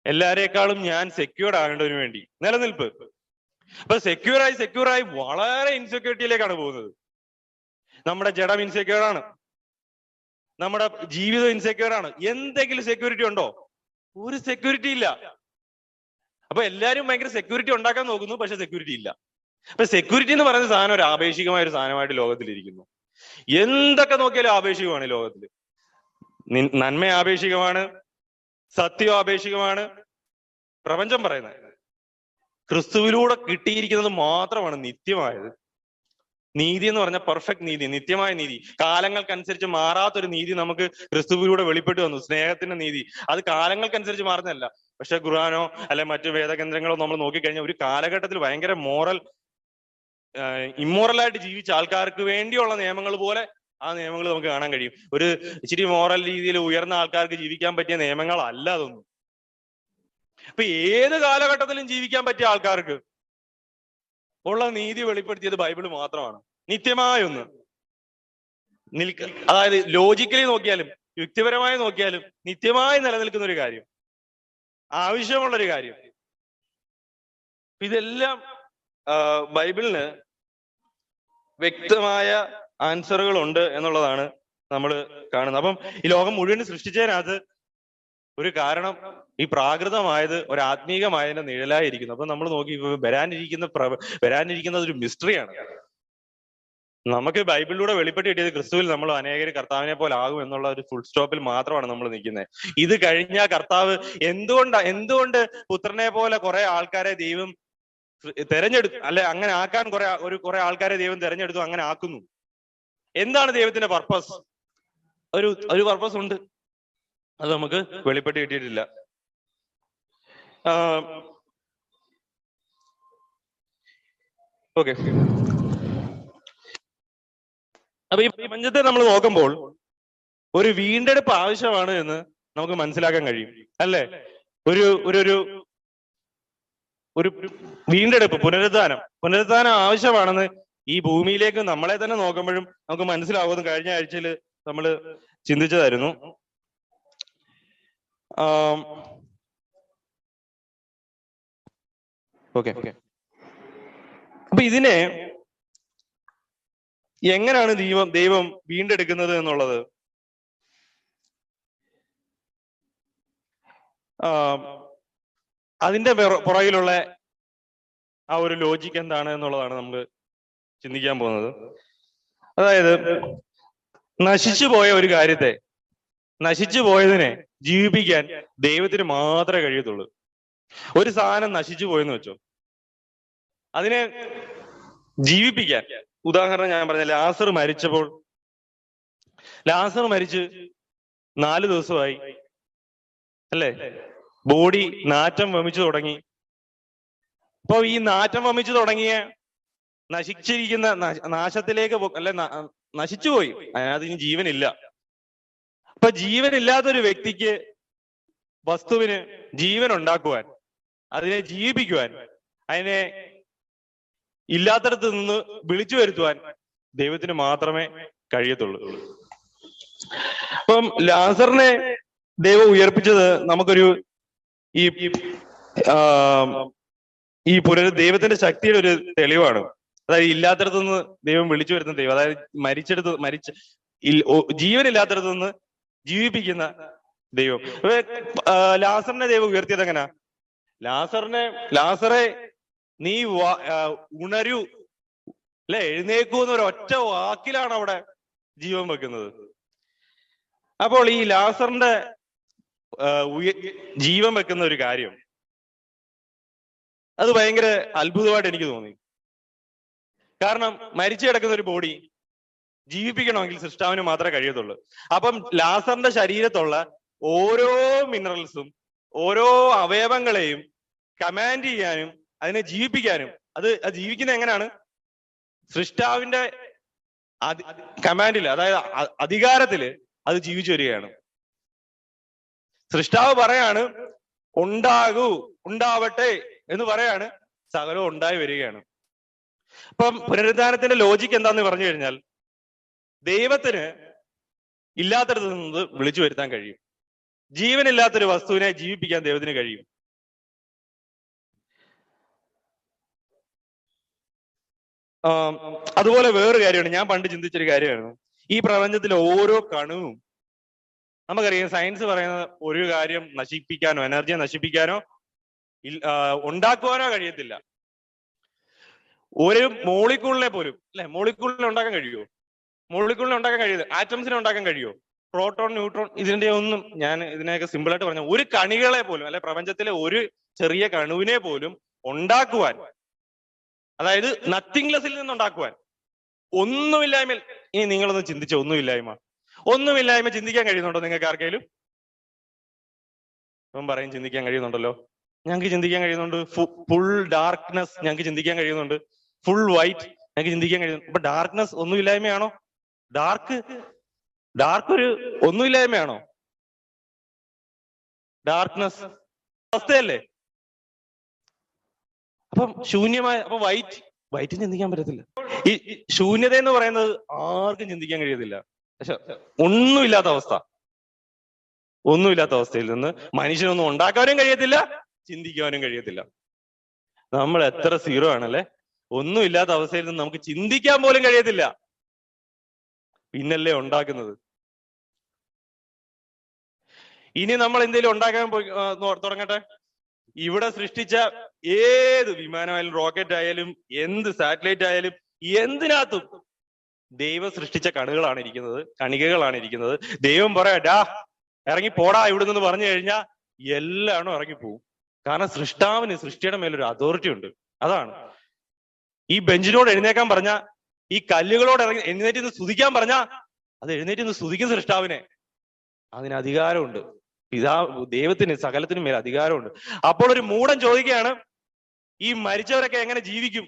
S1: എല്ലാരേക്കാളും ഞാൻ സെക്യൂർഡ് ആകേണ്ടതിന് വേണ്ടി, നിലനിൽപ്പ്. അപ്പൊ സെക്യൂറായി വളരെ ഇൻസെക്യൂരിറ്റിയിലേക്കാണ് പോകുന്നത്. നമ്മുടെ ജഡം ഇൻസെക്യൂർ ആണ്, നമ്മുടെ ജീവിതം ഇൻസെക്യൂർ ആണ്. എന്തെങ്കിലും സെക്യൂരിറ്റി ഉണ്ടോ? ഒരു സെക്യൂരിറ്റി ഇല്ല. അപ്പൊ എല്ലാരും ഭയങ്കര സെക്യൂരിറ്റി ഉണ്ടാക്കാൻ നോക്കുന്നു, പക്ഷെ സെക്യൂരിറ്റി ഇല്ല. അപ്പൊ സെക്യൂരിറ്റി എന്ന് പറയുന്ന സാധനം ഒരു ആപേക്ഷികമായ ഒരു സാധനമായിട്ട് ലോകത്തിലിരിക്കുന്നു. എന്തൊക്കെ നോക്കിയാലും ആപേക്ഷികമാണ് ലോകത്തിൽ. നന്മ ആപേക്ഷികമാണ്, സത്യം ആപേക്ഷികമാണ്, പ്രപഞ്ചം പറയുന്നത്. ക്രിസ്തുവിലൂടെ കിട്ടിയിരിക്കുന്നത് മാത്രമാണ് നിത്യമായത്. നീതി എന്ന് പറഞ്ഞ പെർഫെക്റ്റ് നീതി, നിത്യമായ നീതി, കാലങ്ങൾക്കനുസരിച്ച് മാറാത്തൊരു നീതി നമുക്ക് ക്രിസ്തുവിലൂടെ വെളിപ്പെട്ട് വന്നു. സ്നേഹത്തിന്റെ നീതി, അത് കാലങ്ങൾക്കനുസരിച്ച് മാറുന്നതല്ല. പക്ഷെ ഖുർആനോ അല്ലെ മറ്റു വേദഗ്രന്ഥങ്ങളോ നമ്മൾ നോക്കിക്കഴിഞ്ഞാൽ ഒരു കാലഘട്ടത്തിൽ ഭയങ്കര ഇമ്മോറലായിട്ട് ജീവിച്ച ആൾക്കാർക്ക് വേണ്ടിയുള്ള നിയമങ്ങൾ പോലെ ആ നിയമങ്ങൾ നമുക്ക് കാണാൻ കഴിയും. ഒരു ഇച്ചിരി മോറൽ രീതിയിൽ ഉയർന്ന ആൾക്കാർക്ക് ജീവിക്കാൻ പറ്റിയ നിയമങ്ങളല്ല അതൊന്നും. അപ്പൊ ഏത് കാലഘട്ടത്തിലും ജീവിക്കാൻ പറ്റിയ ആൾക്കാർക്ക് ഉള്ള നീതി വെളിപ്പെടുത്തിയത് ബൈബിള് മാത്രമാണ്. നിത്യമായ ഒന്ന് അതായത് ലോജിക്കലി നോക്കിയാലും യുക്തിപരമായി നോക്കിയാലും നിത്യമായി നിലനിൽക്കുന്ന ഒരു കാര്യം, ആവശ്യമുള്ളൊരു കാര്യം. ഇതെല്ലാം ബൈബിളിന് വ്യക്തമായ ആൻസറുകൾ ഉണ്ട് എന്നുള്ളതാണ് നമ്മൾ കാണുന്നത്. അപ്പം ഈ ലോകം മുഴുവൻ സൃഷ്ടിച്ചതിനകത്ത് ഒരു കാരണം ഈ പ്രാകൃതമായത് ഒരു ആത്മീകമായതിന്റെ നിഴലായിരിക്കുന്നു. അപ്പൊ നമ്മൾ നോക്കി വരാനിരിക്കുന്നത് ഒരു മിസ്റ്ററിയാണ്. നമുക്ക് ബൈബിളിലൂടെ വെളിപ്പെട്ട് കിട്ടിയത് ക്രിസ്തുവിൽ നമ്മൾ അനേകർ കർത്താവിനെ പോലെ ആകും എന്നുള്ള ഒരു ഫുൾ സ്റ്റോപ്പിൽ മാത്രമാണ് നമ്മൾ നിൽക്കുന്നത്. ഇത് കഴിഞ്ഞ കർത്താവ് എന്തുകൊണ്ട് പുത്രനെ പോലെ കുറെ ആൾക്കാരെ ദൈവം തെരഞ്ഞെടുത്തു, അല്ലെ അങ്ങനെ ആക്കാൻ കുറെ ആൾക്കാരെ ദൈവം തെരഞ്ഞെടുത്തു, അങ്ങനെ ആക്കുന്നു. എന്താണ് ദൈവത്തിന്റെ പർപ്പസ്? ഒരു പർപ്പസ് ഉണ്ട്, അത് നമുക്ക് വെളിപ്പെട്ട് കിട്ടിയിട്ടില്ല. ഓക്കെ, അപ്പൊ ഈ പ്രപഞ്ചത്തെ നമ്മൾ നോക്കുമ്പോൾ ഒരു വീണ്ടെടുപ്പ് ആവശ്യമാണ് എന്ന് നമുക്ക് മനസ്സിലാക്കാൻ കഴിയും, അല്ലെ? ഒരു വീണ്ടെടുപ്പ്, പുനരുദ്ധാനം ആവശ്യമാണെന്ന് ഈ ഭൂമിയിലേക്ക് നമ്മളെ തന്നെ നോക്കുമ്പോഴും നമുക്ക് മനസ്സിലാവുമെന്ന് കഴിഞ്ഞ ആഴ്ചയിൽ നമ്മൾ ചിന്തിച്ചതായിരുന്നു. ഓക്കെ, അപ്പൊ ഇതിനെ എങ്ങനെയാണ് ദൈവം വീണ്ടെടുക്കുന്നത് എന്നുള്ളത് അതിന്റെ പുറകിലുള്ള ആ ഒരു ലോജിക്ക് എന്താണ് എന്നുള്ളതാണ് നമ്മൾ ചിന്തിക്കാൻ പോകുന്നത്. അതായത് നശിച്ചു പോയ ഒരു കാര്യത്തെ, നശിച്ചു പോയതിനെ ജീവിപ്പിക്കാൻ ദൈവത്തിന് മാത്രമേ കഴിയത്തുള്ളൂ. ഒരു സാധനം നശിച്ചു പോയെന്ന് വെച്ചോ, അതിനെ ജീവിപ്പിക്കാൻ, ഉദാഹരണം ഞാൻ പറഞ്ഞ ലാസർ മരിച്ച് 4 ദിവസമായി, അല്ലേ? ബോഡി നാറ്റം വമിച്ചു തുടങ്ങി. അപ്പൊ ഈ നാറ്റം വമിച്ചു തുടങ്ങിയ നശിച്ചിരിക്കുന്ന നാശത്തിലേക്ക് അല്ലെ നശിച്ചുപോയി, അതിനകത്ത് ഇനി ജീവനില്ല. അപ്പൊ ജീവനില്ലാത്തൊരു വ്യക്തിക്ക്, വസ്തുവിന് ജീവൻ ഉണ്ടാക്കുവാൻ, അതിനെ ജീവിപ്പിക്കുവാൻ, അതിനെ ഇല്ലാത്തടത്ത് നിന്ന് വിളിച്ചു വരുത്തുവാൻ ദൈവത്തിന് മാത്രമേ കഴിയത്തുള്ളൂ. അപ്പം ലാസറിനെ ദൈവം ഉയർപ്പിച്ചത് നമുക്കൊരു ഈ ദൈവത്തിന്റെ ശക്തിയുടെ ഒരു തെളിവാണ്. അതായത് ഇല്ലാത്തടത്ത് നിന്ന് ദൈവം വിളിച്ചു വരുന്ന ദൈവം, അതായത് ജീവനില്ലാത്തടത്ത് നിന്ന് ജീവിപ്പിക്കുന്ന ദൈവം. ലാസറിനെ ദൈവം ഉയർത്തിയത് എങ്ങനാ? ലാസറെ നീ ഉണരൂ, അല്ലെ, എഴുന്നേക്കൂ എന്നൊരു ഒറ്റ വാക്കിലാണ് അവിടെ ജീവൻ വെക്കുന്നത്. അപ്പോൾ ഈ ലാസറിന്റെ ജീവൻ വെക്കുന്ന ഒരു കാര്യം, അത് ഭയങ്കര അത്ഭുതമായിട്ട് എനിക്ക് തോന്നി. കാരണം മരിച്ചു കിടക്കുന്ന ഒരു ബോഡി ജീവിപ്പിക്കണമെങ്കിൽ സൃഷ്ടാവിന് മാത്രമേ കഴിയത്തുള്ളൂ. അപ്പം ലാസറിന്റെ ശരീരത്തുള്ള ഓരോ മിനറൽസും ഓരോ അവയവങ്ങളെയും കമാൻഡ് ചെയ്യാനും അതിനെ ജീവിപ്പിക്കാനും, അത് ജീവിക്കുന്ന എങ്ങനെയാണ്? സൃഷ്ടാവിന്റെ കമാൻഡില്, അതായത് അധികാരത്തില് അത് ജീവിച്ചു വരികയാണ്. സൃഷ്ടാവ് പറയാണ് ഉണ്ടാകൂ, ഉണ്ടാവട്ടെ എന്ന് പറയാണ്, സകലവും ഉണ്ടായി വരികയാണ്. അപ്പം പുനരുദ്ധാനത്തിന്റെ ലോജിക്ക് എന്താന്ന് പറഞ്ഞു കഴിഞ്ഞാൽ, ദൈവത്തിന് ഇല്ലാത്തടത്ത് നിന്ന് വിളിച്ചു വരുത്താൻ കഴിയും. ജീവനില്ലാത്തൊരു വസ്തുവിനെ ജീവിപ്പിക്കാൻ ദൈവത്തിന് കഴിയും. അതുപോലെ വേറൊരു കാര്യമാണ്, ഞാൻ പണ്ട് ചിന്തിച്ചൊരു കാര്യമായിരുന്നു. ഈ പ്രപഞ്ചത്തിലെ ഓരോ കണവും, നമുക്കറിയാം സയൻസ് പറയുന്ന ഒരു കാര്യം നശിപ്പിക്കാനോ എനർജിയെ നശിപ്പിക്കാനോ ഉണ്ടാക്കുവാനോ കഴിയത്തില്ല. ഒരു മോളിക്യൂളിനെ പോലും അല്ലെ, മോളിക്യൂളിനെ ഉണ്ടാക്കാൻ കഴിയുമോ? മോളിക്യൂളിനെ ഉണ്ടാക്കാൻ കഴിയുന്നത്, ആറ്റംസിനെ ഉണ്ടാക്കാൻ കഴിയുമോ? പ്രോട്ടോൺ, ന്യൂട്രോൺ, ഇതിന്റെ ഒന്നും, ഞാൻ ഇതിനെയൊക്കെ സിമ്പിൾ ആയിട്ട് പറഞ്ഞ, ഒരു കണികളെ പോലും അല്ലെ, പ്രപഞ്ചത്തിലെ ഒരു ചെറിയ കണുവിനെ പോലും ഉണ്ടാക്കുവാൻ, അതായത് നത്തിങ്ലെസ്സിൽ നിന്നുണ്ടാക്കുവാൻ, ഒന്നുമില്ലായ്മ. ഇനി നിങ്ങളൊന്ന് ചിന്തിച്ച, ഒന്നുമില്ലായ്മ ചിന്തിക്കാൻ കഴിയുന്നുണ്ടോ നിങ്ങൾക്ക് ആർക്കെങ്കിലും? ഇപ്പം പറയും ചിന്തിക്കാൻ കഴിയുന്നുണ്ടല്ലോ. ഞങ്ങൾക്ക് ചിന്തിക്കാൻ കഴിയുന്നുണ്ട്. ഫുൾ ഡാർക്ക്നെസ് ഞങ്ങൾക്ക് ചിന്തിക്കാൻ കഴിയുന്നുണ്ട്. ഫുൾ വൈറ്റ് ഞങ്ങൾക്ക് ചിന്തിക്കാൻ കഴിയുന്നു. അപ്പൊ ഡാർക്ക്നെസ് ഒന്നുമില്ലായ്മയാണോ? ഡാർക്ക് ഒരു ഒന്നുമില്ലായ്മയാണോ? ഡാർക്ക്നെസ് അവസ്ഥയല്ലേ? അപ്പം ശൂന്യമായ, അപ്പൊ വൈറ്റും ചിന്തിക്കാൻ പറ്റത്തില്ല. ഈ ശൂന്യത എന്ന് പറയുന്നത് ആർക്കും ചിന്തിക്കാൻ കഴിയത്തില്ല. പക്ഷെ ഒന്നുമില്ലാത്ത അവസ്ഥയിൽ നിന്ന് മനുഷ്യനൊന്നും ഉണ്ടാക്കാനും കഴിയത്തില്ല, ചിന്തിക്കാനും കഴിയത്തില്ല. നമ്മൾ എത്ര സീറോ ആണല്ലേ! ഒന്നുമില്ലാത്ത അവസ്ഥയിൽ നിന്ന് നമുക്ക് ചിന്തിക്കാൻ പോലും കഴിയത്തില്ല, പിന്നല്ലേ ഉണ്ടാക്കുന്നത്. ഇനി നമ്മൾ എന്തെങ്കിലും ഉണ്ടാക്കാൻ പോയി തുടങ്ങട്ടെ. ഇവിടെ സൃഷ്ടിച്ച ഏത് വിമാനമായാലും, റോക്കറ്റ് ആയാലും, എന്ത് സാറ്റലൈറ്റ് ആയാലും, എന്തിനകത്തും ദൈവം സൃഷ്ടിച്ച കണികകളാണ് ഇരിക്കുന്നത്. ദൈവം പറയാ, ഡാ ഇറങ്ങി പോടാ ഇവിടെ നിന്ന് പറഞ്ഞു കഴിഞ്ഞാൽ എല്ലാണോ ഇറങ്ങിപ്പോവും. കാരണം സൃഷ്ടാവിന് സൃഷ്ടിയുടെ മേലൊരു അതോറിറ്റി ഉണ്ട്. അതാണ് ഈ ബെഞ്ചിനോട് എഴുന്നേക്കാൻ പറഞ്ഞ, ഈ കല്ലുകളോട് എഴുന്നേറ്റ് നിന്ന് സ്തുതിക്കാൻ പറഞ്ഞ, അത് എഴുന്നേറ്റ് നിന്ന് സ്തുതിക്കും സൃഷ്ടാവിനെ. അതിന് അധികാരമുണ്ട്. ദൈവത്തിന് സകലത്തിനും മേൽ അധികാരമുണ്ട്. അപ്പോൾ ഒരു മൂഢൻ ചോദിക്കുകയാണ്, ഈ മരിച്ചവരൊക്കെ എങ്ങനെ ജീവിക്കും?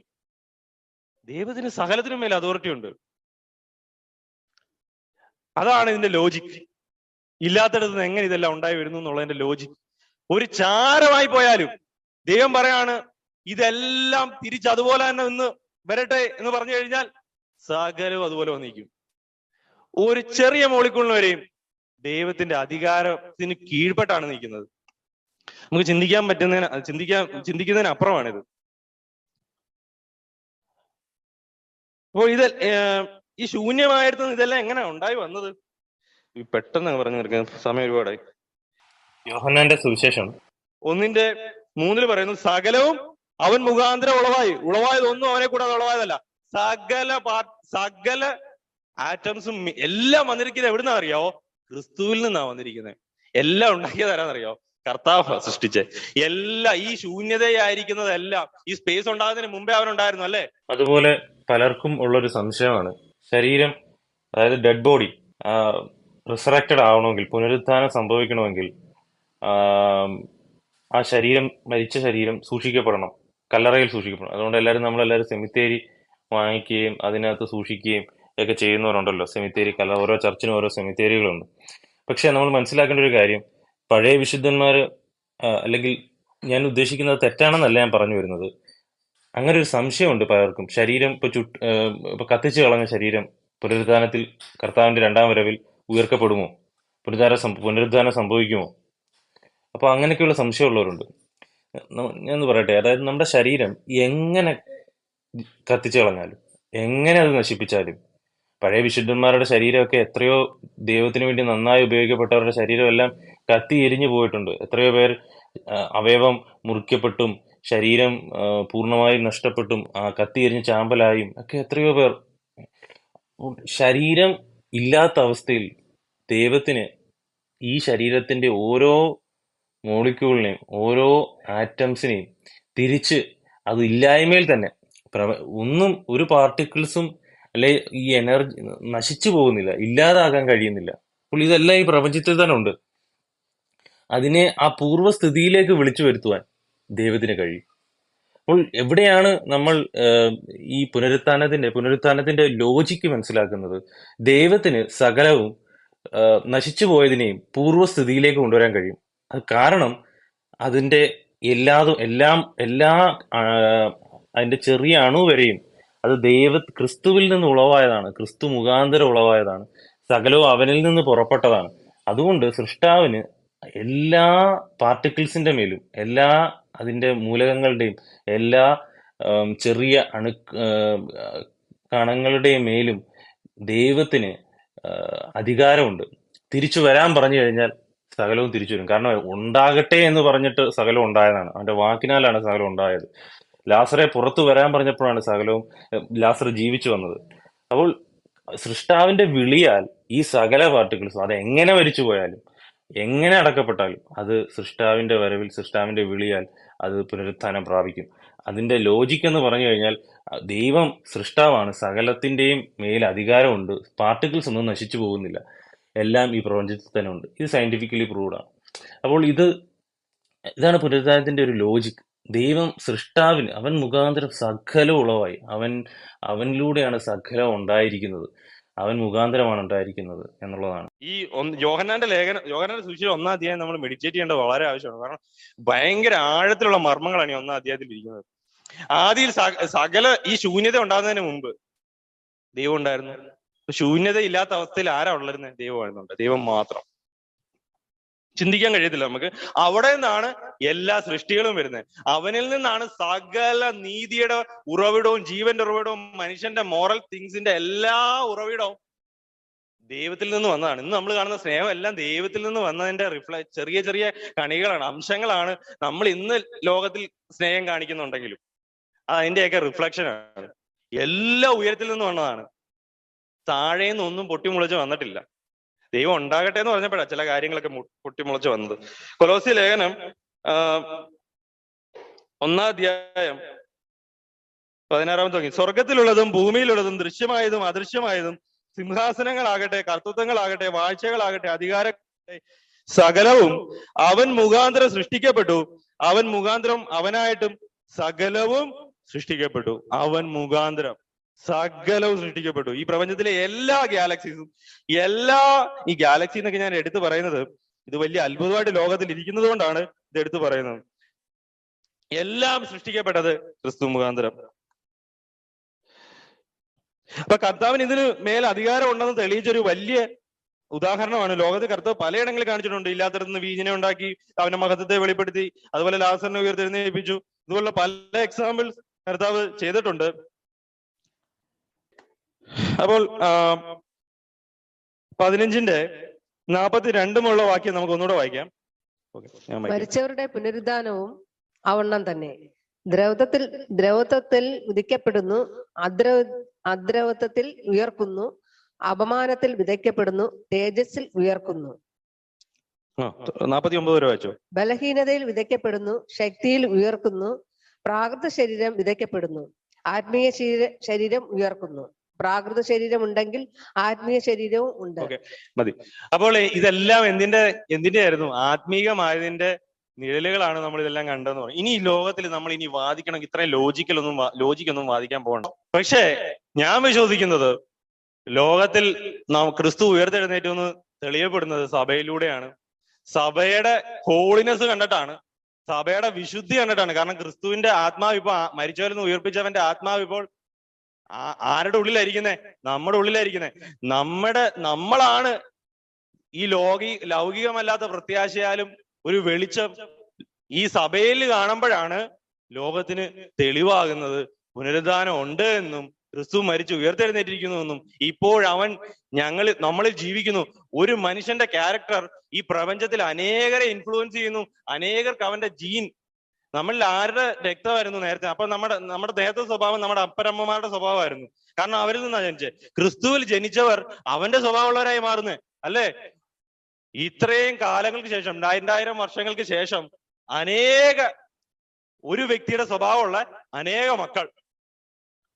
S1: ദൈവത്തിന് സകലത്തിനും മേൽ അതോറിറ്റി ഉണ്ട്. അതാണ് ഇതിന്റെ ലോജിക്. ഇല്ലാത്തടത്ത് നിന്ന് എങ്ങനെ ഇതെല്ലാം ഉണ്ടായി വരുന്നു എന്നുള്ളതിന്റെ ലോജിക്. ഒരു ചാരമായി പോയാലും ദൈവം പറയാണ്, ഇതെല്ലാം തിരിച്ചതുപോലെ തന്നെ നിന്ന് വരട്ടെ എന്ന് പറഞ്ഞു കഴിഞ്ഞാൽ സകലവും അതുപോലെ വന്നിരിക്കും. ഒരു ചെറിയ മോളിക്കൂളിന് വരെയും ദൈവത്തിന്റെ അധികാരത്തിന് കീഴ്പ്പെട്ടാണ് നിൽക്കുന്നത്. നമുക്ക് ചിന്തിക്കുന്നതിന് അപ്പുറമാണിത്. അപ്പോൾ ഈ ശൂന്യമായിരുന്നു ഇതെല്ലാം എങ്ങനെ ഉണ്ടായി വന്നത്? പെട്ടെന്ന് പറഞ്ഞു തീർക്കാൻ സമയം ഒരുപാടായി.
S2: യോഹന്നാന്റെ സുവിശേഷം
S1: 1:3 പറയുന്നു, സകലവും അവൻ മുഖാന്തരം ഉളവായതൊന്നും അവനെ കൂടാതെ ഉളവായതല്ല. സകല ആറ്റംസും എല്ലാം വന്നിരിക്കുന്നത് എവിടുന്നാ അറിയാവോ? ക്രിസ്തുവിൽ നിന്നാ വന്നിരിക്കുന്നത്. എല്ലാം ഉണ്ടാക്കിയത് ആരാന്നറിയോ? കർത്താവ് സൃഷ്ടിച്ചേ. എല്ലാം ഈ ശൂന്യതയായിരിക്കുന്നതെല്ലാം ഈ സ്പേസ് ഉണ്ടാകുന്നതിന് മുമ്പേ അവനുണ്ടായിരുന്നു, അല്ലേ?
S2: അതുപോലെ പലർക്കും ഉള്ളൊരു സംശയമാണ്, ശരീരം, അതായത് ഡെഡ് ബോഡി റിസറക്റ്റഡ് ആവണമെങ്കിൽ, പുനരുത്ഥാനം സംഭവിക്കണമെങ്കിൽ ആ ശരീരം, മരിച്ച ശരീരം സൂക്ഷിക്കപ്പെടണം, കല്ലറയിൽ സൂക്ഷിക്കപ്പെടണം. അതുകൊണ്ട് നമ്മളെല്ലാവരും സെമിത്തേരി വാങ്ങിക്കുകയും അതിനകത്ത് സൂക്ഷിക്കുകയും ഒക്കെ ചെയ്യുന്നവരുണ്ടല്ലോ. സെമിത്തേരി, ഓരോ ചർച്ചിനും ഓരോ സെമിത്തേരികളുണ്ട്. പക്ഷെ നമ്മൾ മനസ്സിലാക്കേണ്ട ഒരു കാര്യം, പഴയ വിശുദ്ധന്മാർ, അല്ലെങ്കിൽ ഞാൻ ഉദ്ദേശിക്കുന്നത് തെറ്റാണെന്നല്ല ഞാൻ പറഞ്ഞു വരുന്നത്, അങ്ങനെ ഒരു സംശയമുണ്ട് പലർക്കും. ശരീരം ഇപ്പൊ കത്തിച്ചു കളഞ്ഞ ശരീരം പുനരുദ്ധാനത്തിൽ, കർത്താവിന്റെ 2ാം വരവിൽ ഉയർക്കപ്പെടുമോ? പുനരുദ്ധാനം സംഭവിക്കുമോ? അപ്പൊ അങ്ങനെയൊക്കെയുള്ള സംശയമുള്ളവരുണ്ട്. ഞാൻ പറയട്ടെ, അതായത് നമ്മുടെ ശരീരം എങ്ങനെ കത്തിച്ചു കളഞ്ഞാലും, എങ്ങനെ അത് നശിപ്പിച്ചാലും, പഴയ വിശുദ്ധന്മാരുടെ ശരീരമൊക്കെ എത്രയോ ദൈവത്തിന് വേണ്ടി നന്നായി ഉപയോഗിക്കപ്പെട്ടവരുടെ ശരീരമെല്ലാം കത്തി എരിഞ്ഞു പോയിട്ടുണ്ട്. എത്രയോ പേർ അവയവം മുറിക്കപ്പെട്ടും ശരീരം പൂർണ്ണമായും നഷ്ടപ്പെട്ടും കത്തി എരിഞ്ഞ് ചാമ്പലായും ഒക്കെ എത്രയോ പേർ. ശരീരം ഇല്ലാത്ത അവസ്ഥയിൽ ദൈവത്തിന് ഈ ശരീരത്തിന്റെ ഓരോ മോളിക്യൂളിനെയും ഓരോ ആറ്റംസിനെയും തിരിച്ച് അത് ഇല്ലായ്മയിൽ തന്നെ, ഒരു പാർട്ടിക്കിൾസും അല്ലെ ഈ എനർജി നശിച്ചു പോകുന്നില്ല, ഇല്ലാതാകാൻ കഴിയുന്നില്ല. അപ്പോൾ ഇതെല്ലാം ഈ പ്രപഞ്ചത്തിൽ തന്നെ ഉണ്ട്. അതിനെ ആ പൂർവ്വസ്ഥിതിയിലേക്ക് വിളിച്ചു വരുത്തുവാൻ ദൈവത്തിന് കഴിയും. അപ്പോൾ എവിടെയാണ് നമ്മൾ ഈ പുനരുത്ഥാനത്തിന്റെ ലോജിക്ക് മനസ്സിലാക്കുന്നത്? ദൈവത്തിന് സകലവും നശിച്ചു പോയതിനെയും പൂർവ്വസ്ഥിതിയിലേക്ക് കൊണ്ടുവരാൻ കഴിയും. അത് കാരണം അതിന്റെ എല്ലാ അതിന്റെ ചെറിയ അണു വരെയും അത് ക്രിസ്തുവിൽ നിന്ന് ഉളവായതാണ്, ക്രിസ്തു മുഖാന്തരം ഉളവായതാണ്, സകലവും അവനിൽ നിന്ന് പുറപ്പെട്ടതാണ്. അതുകൊണ്ട് സൃഷ്ടാവിന് എല്ലാ പാർട്ടിക്കിൾസിന്റെ മേലും, എല്ലാ അതിന്റെ മൂലകങ്ങളുടെയും, എല്ലാ ചെറിയ കണങ്ങളുടെയും മേലും ദൈവത്തിന് അധികാരമുണ്ട്. തിരിച്ചു വരാൻ പറഞ്ഞു കഴിഞ്ഞാൽ സകലവും തിരിച്ചു വരും. കാരണം ഉണ്ടാകട്ടെ എന്ന് പറഞ്ഞിട്ട് സകലം ഉണ്ടായതാണ്, അവന്റെ വാക്കിനാലാണ് സകലം ഉണ്ടായത്. ലാസറെ പുറത്തു വരാൻ പറഞ്ഞപ്പോഴാണ് സകലവും ലാസർ ജീവിച്ചു വന്നത്. അപ്പോൾ സൃഷ്ടാവിന്റെ വിളിയാൽ ഈ സകല പാർട്ടിക്കിൾസും അത് എങ്ങനെ മരിച്ചു പോയാലും എങ്ങനെ അടക്കപ്പെട്ടാലും അത് സൃഷ്ടാവിന്റെ വരവിൽ സൃഷ്ടാവിന്റെ വിളിയാൽ അത് പുനരുത്ഥാനം പ്രാപിക്കും. അതിന്റെ ലോജിക് എന്ന് പറഞ്ഞു കഴിഞ്ഞാൽ ദൈവം സൃഷ്ടാവാണ്, സകലത്തിന്റെയും മേൽ അധികാരമുണ്ട്, പാർട്ടിക്കിൾസ് ഒന്നും നശിച്ചു പോകുന്നില്ല, എല്ലാം ഈ പ്രപഞ്ചത്തിൽ തന്നെ ഉണ്ട്. ഇത് സയന്റിഫിക്കലി പ്രൂവ്ഡ് ആണ്. അപ്പോൾ ഇതാണ് പുനരുദ്ധാനത്തിന്റെ ഒരു ലോജിക്. ദൈവം സൃഷ്ടാവിന് അവൻ മുഖാന്തരം സകലം ഉളവായി, അവനിലൂടെയാണ് സകലം ഉണ്ടായിരിക്കുന്നത്, അവൻ മുഖാന്തരമാണ് ഉണ്ടായിരിക്കുന്നത് എന്നുള്ളതാണ്.
S1: ഈ യോഹന്നാന്റെ സുവിശേഷം 1-ാം അധ്യായം നമ്മൾ മെഡിറ്റേറ്റ് ചെയ്യേണ്ടത് വളരെ ആവശ്യമാണ്. കാരണം ഭയങ്കര ആഴത്തിലുള്ള മർമ്മങ്ങളാണ് ഈ 1-ാം അധ്യായത്തിൽ ഇരിക്കുന്നത്. ആദിയിൽ സകല ഈ ശൂന്യത ഉണ്ടാകുന്നതിന് മുമ്പ് ദൈവം ഉണ്ടായിരുന്നു. ശൂന്യത ഇല്ലാത്ത അവസ്ഥയിൽ ആരാ ഉള്ളരുന്നത്? ദൈവമായിരുന്നുണ്ട്, ദൈവം മാത്രം. ചിന്തിക്കാൻ കഴിയത്തില്ല നമുക്ക്. അവിടെ നിന്നാണ് എല്ലാ സൃഷ്ടികളും വരുന്നത്. അവനിൽ നിന്നാണ് സകല നീതിയുടെ ഉറവിടവും ജീവന്റെ ഉറവിടവും മനുഷ്യന്റെ മോറൽ തിങ്സിന്റെ എല്ലാ ഉറവിടവും ദൈവത്തിൽ നിന്ന് വന്നതാണ്. ഇന്ന് നമ്മൾ കാണുന്ന സ്നേഹം എല്ലാം ദൈവത്തിൽ നിന്ന് വന്നതിന്റെ ചെറിയ ചെറിയ കണികളാണ്, അംശങ്ങളാണ്. നമ്മൾ ഇന്ന് ലോകത്തിൽ സ്നേഹം കാണിക്കുന്നുണ്ടെങ്കിലും അതിന്റെയൊക്കെ റിഫ്ലക്ഷനാണ്. എല്ലാ ഉയരത്തിൽ നിന്ന് വന്നതാണ്, താഴേന്ന് ഒന്നും പൊട്ടിമുളച്ച് വന്നിട്ടില്ല. ദൈവം ഉണ്ടാകട്ടെ എന്ന് പറഞ്ഞപ്പോഴാണ് ചില കാര്യങ്ങളൊക്കെ പൊട്ടിമുളച്ച് വന്നത്. കൊലോസ്യ ലേഖനം 1-ാം അധ്യായം 16 തുടങ്ങി. സ്വർഗത്തിലുള്ളതും ഭൂമിയിലുള്ളതും ദൃശ്യമായതും അദൃശ്യമായതും സിംഹാസനങ്ങളാകട്ടെ, കർത്തൃത്വങ്ങളാകട്ടെ, വാഴ്ചകളാകട്ടെ, അധികാരങ്ങളാകട്ടെ, സകലവും അവൻ മുഖാന്തരം സൃഷ്ടിക്കപ്പെട്ടു. അവൻ മുഖാന്തരം അവനായിട്ടും സകലവും സൃഷ്ടിക്കപ്പെട്ടു. അവൻ മുഖാന്തരം സകലവും സൃഷ്ടിക്കപ്പെട്ടു. ഈ പ്രപഞ്ചത്തിലെ എല്ലാ ഗാലക്സീസും ഈ ഗാലക്സി എന്നൊക്കെ ഞാൻ എടുത്തു പറയുന്നത് ഇത് വലിയ അത്ഭുതമായിട്ട് ലോകത്തിൽ ഇരിക്കുന്നത് കൊണ്ടാണ് ഇത് എടുത്തു പറയുന്നത്. എല്ലാം സൃഷ്ടിക്കപ്പെട്ടത് ക്രിസ്തു മുഖാന്തരം. അപ്പൊ കർത്താവിന് ഇതിന് മേൽ അധികാരം ഉണ്ടെന്ന് തെളിയിച്ചൊരു വലിയ ഉദാഹരണമാണ് ലോകത്ത് കർത്താവ് പലയിടങ്ങളിൽ കാണിച്ചിട്ടുണ്ട്. ഇല്ലാത്തടത്ത് നിന്ന് വീഞ്ഞിനെ ഉണ്ടാക്കി അവന്റെ മഹത്വത്തെ വെളിപ്പെടുത്തി, അതുപോലെ ലാസറിനെ ഉയർത്തെഴുന്നേൽപ്പിച്ചു. ഇതുപോലുള്ള പല എക്സാമ്പിൾസ് കർത്താവ് ചെയ്തിട്ടുണ്ട്. അപ്പോൾ 15:42 വാക്യം നമുക്ക് ഒന്നുകൂടെ വായിക്കാം.
S3: മരിച്ചവരുടെ പുനരുദ്ധാനവും അവണ്ണം തന്നെ. ദ്രവത്വത്തിൽ വിധിക്കപ്പെടുന്നു, അദ്രവത്വത്തിൽ ഉയർക്കുന്നു, അപമാനത്തിൽ വിതയ്ക്കപ്പെടുന്നു, തേജസ്സിൽ ഉയർക്കുന്നു.
S1: 49 വായിച്ചോ.
S3: ബലഹീനതയിൽ വിതയ്ക്കപ്പെടുന്നു, ശക്തിയിൽ ഉയർക്കുന്നു. പ്രാകൃത ശരീരം വിതയ്ക്കപ്പെടുന്നു, ആത്മീയ ശരീരം ഉയർക്കുന്നു. പ്രാകൃത ശരീരം ഉണ്ടെങ്കിൽ ആത്മീയ ശരീരവും ഉണ്ട്.
S1: മതി. അപ്പോൾ ഇതെല്ലാം എന്തിന്റെ ആയിരുന്നു? ആത്മീകമായതിന്റെ നിഴലുകളാണ് നമ്മൾ ഇതെല്ലാം കണ്ടതെന്ന് പറയും. ഇനി ഈ ലോകത്തിൽ നമ്മൾ ഇനി വാദിക്കണം, ഇത്രയും ലോജിക്കൊന്നും വാദിക്കാൻ പോകണ്ട. പക്ഷേ ഞാൻ വിശ്വസിക്കുന്നത് ലോകത്തിൽ ക്രിസ്തു ഉയർത്തെഴുന്നേറ്റെന്ന് തെളിയപ്പെടുന്നത് സഭയിലൂടെയാണ്. സഭയുടെ ഹോളിനെസ് കണ്ടിട്ടാണ്, സഭയുടെ വിശുദ്ധി കണ്ടിട്ടാണ്. കാരണം ക്രിസ്തുവിന്റെ ആത്മാവ് ഇപ്പൊ മരിച്ചവരിൽ നിന്ന് ഉയർപ്പിച്ചവന്റെ ആത്മാവ് ഇപ്പോൾ ആരുടെ ഉള്ളിലായിരിക്കുന്നേ? നമ്മുടെ ഉള്ളിലായിരിക്കുന്നേ. നമ്മളാണ് ഈ ലൗകികമല്ലാത്ത പ്രത്യാശയാലും ഒരു വെളിച്ചം ഈ സഭയിൽ കാണുമ്പോഴാണ് ലോകത്തിന് തെളിവാകുന്നത് പുനരുദ്ധാനം ഉണ്ട് എന്നും ക്രിസ്തു മരിച്ചു ഉയർത്തെഴുന്നേറ്റിരിക്കുന്നു എന്നും ഇപ്പോൾ അവൻ നമ്മളിൽ ജീവിക്കുന്നു. ഒരു മനുഷ്യന്റെ ക്യാരക്ടർ ഈ പ്രപഞ്ചത്തിൽ അനേകരെ ഇൻഫ്ലുവൻസ് ചെയ്യുന്നു. അനേകർക്ക് അവന്റെ ജീൻ, നമ്മളിൽ ആരുടെ രക്തമായിരുന്നു നേരത്തെ? അപ്പൊ നമ്മുടെ നേരത്തെ സ്വഭാവം നമ്മുടെ അപ്പരമ്മമാരുടെ സ്വഭാവമായിരുന്നു. കാരണം അവരിൽ നിന്നാണ് ജനിച്ചത്. ക്രിസ്തുവിൽ ജനിച്ചവർ അവന്റെ സ്വഭാവമുള്ളവരായി മാറുന്നേ അല്ലേ? ഇത്രയും കാലങ്ങൾക്ക് ശേഷം, 2000 വർഷങ്ങൾക്ക് ശേഷം ഒരു വ്യക്തിയുടെ സ്വഭാവമുള്ള അനേക മക്കൾ.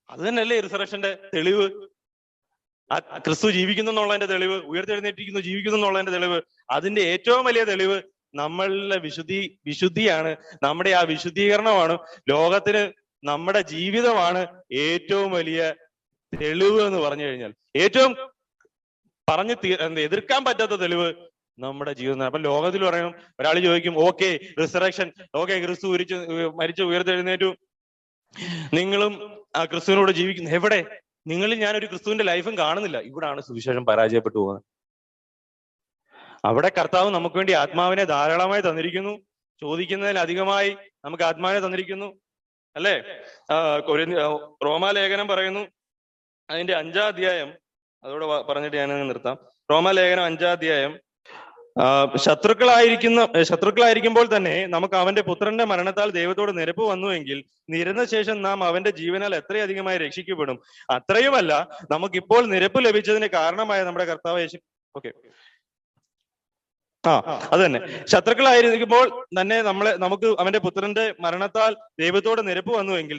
S1: അത് തന്നെയല്ലേ റിസറക്ഷന്റെ തെളിവ്? ക്രിസ്തു ജീവിക്കുന്നു എന്നുള്ളതിന്റെ തെളിവ്, ഉയർത്തെഴുന്നേറ്റിരിക്കുന്നു ജീവിക്കുന്നു എന്നുള്ളതിന്റെ തെളിവ്. അതിന്റെ ഏറ്റവും വലിയ തെളിവ് നമ്മളുടെ വിശുദ്ധിയാണ്. നമ്മുടെ ആ വിശുദ്ധീകരണമാണ് ലോകത്തിന്. നമ്മുടെ ജീവിതമാണ് ഏറ്റവും വലിയ തെളിവ് എന്ന് പറഞ്ഞു കഴിഞ്ഞാൽ, ഏറ്റവും എതിർക്കാൻ പറ്റാത്ത തെളിവ് നമ്മുടെ ജീവിതം. അപ്പൊ ലോകത്തിൽ പറയണം, ഒരാൾ ചോദിക്കും, ഓക്കെ റിസറക്ഷൻ, ഓക്കെ ക്രിസ്തു മരിച്ചു ഉയർത്തെഴുന്നേറ്റു, നിങ്ങളും ആ ക്രിസ്തുവിനോട് ജീവിക്കുന്നു. എവിടെ? നിങ്ങളിൽ ഞാനൊരു ക്രിസ്തുവിന്റെ ലൈഫും കാണുന്നില്ല. ഇവിടാണ് സുവിശേഷം പരാജയപ്പെട്ടു പോകുന്നത്. അവിടെ കർത്താവ് നമുക്ക് വേണ്ടി ആത്മാവിനെ ധാരാളമായി തന്നിരിക്കുന്നു. ചോദിക്കുന്നതിലധികമായി നമുക്ക് ആത്മാവിനെ തന്നിരിക്കുന്നു അല്ലേ? റോമാലേഖനം പറയുന്നു, അതിന്റെ 5-ാം അധ്യായം, അതോടെ പറഞ്ഞിട്ട് ഞാൻ നിർത്താം. റോമാലേഖനം 5-ാം അധ്യായം ശത്രുക്കളായിരിക്കുമ്പോൾ തന്നെ നമുക്ക് അവന്റെ പുത്രന്റെ മരണത്താൽ ദൈവത്തോട് നിരപ്പ് വന്നുവെങ്കിൽ നിരന്ന ശേഷം നാം അവന്റെ ജീവനാൽ എത്രയധികമായി രക്ഷിക്കപ്പെടും. അത്രയുമല്ല, നമുക്കിപ്പോൾ നിരപ്പ് ലഭിച്ചതിന് കാരണമായ നമ്മുടെ കർത്താവ് യേശു ഓക്കെ അത് തന്നെ, ശത്രുക്കളായിരിക്കുമ്പോൾ തന്നെ നമുക്ക് അവന്റെ പുത്രന്റെ മരണത്താൽ ദൈവത്തോട് നിരപ്പ് വന്നുവെങ്കിൽ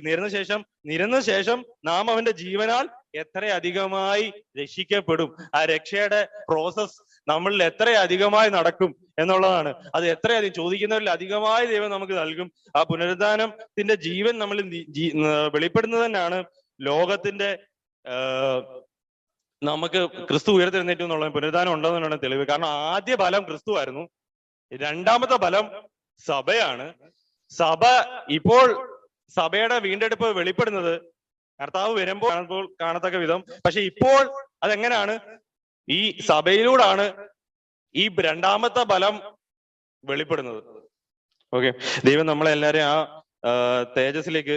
S1: നിരന്ന ശേഷം നാം അവന്റെ ജീവനാൽ എത്ര അധികമായി രക്ഷിക്കപ്പെടും. ആ രക്ഷയുടെ പ്രോസസ് നമ്മളിൽ എത്ര അധികമായി നടക്കും എന്നുള്ളതാണ്. അത് എത്രയധികം ചോദിക്കുന്നവരിൽ അധികമായി ദൈവം നമുക്ക് നൽകും. ആ പുനരുദ്ധാനത്തിന്റെ ജീവൻ നമ്മളിൽ വെളിപ്പെടുന്നത് തന്നെയാണ് ലോകത്തിന്റെ നമുക്ക് ക്രിസ്തു ഉയർത്തെഴുന്നേറ്റു എന്നുള്ള പുനരുദ്ധാനം ഉണ്ടെന്നാണ് തെളിവ്. കാരണം ആദ്യ ഫലം ക്രിസ്തു ആയിരുന്നു, രണ്ടാമത്തെ ഫലം സഭയാണ്. ഇപ്പോൾ സഭയുടെ വീണ്ടെടുപ്പ് വെളിപ്പെടുന്നത് കർത്താവ് വരുമ്പോൾ കാണത്തക്ക വിധം. പക്ഷെ ഇപ്പോൾ അതെങ്ങനെയാണ്? ഈ സഭയിലൂടാണ് ഈ രണ്ടാമത്തെ ഫലം വെളിപ്പെടുന്നത്. ഓക്കെ, ദൈവം നമ്മളെല്ലാരെയും ആ തേജസ്സിലേക്ക്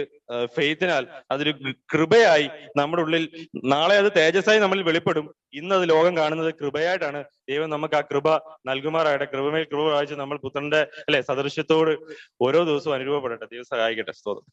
S1: ഫെയ്ത്തിനാൽ അതൊരു കൃപയായി നമ്മുടെ ഉള്ളിൽ, നാളെ അത് തേജസ്സായി നമ്മളിൽ വെളിപ്പെടും. ഇന്ന് അത് ലോകം കാണുന്നത് കൃപയായിട്ടാണ്. ദൈവം നമുക്ക് ആ കൃപ നൽകുമാറായിട്ട് കൃപമേൽ കൃപ വായിച്ച് നമ്മൾ പുത്രന്റെ സദൃശ്യത്തോട് ഓരോ ദിവസവും അനുരൂപപ്പെടട്ടെ. ദൈവം സഹായിക്കട്ടെ. സ്തോത്രം.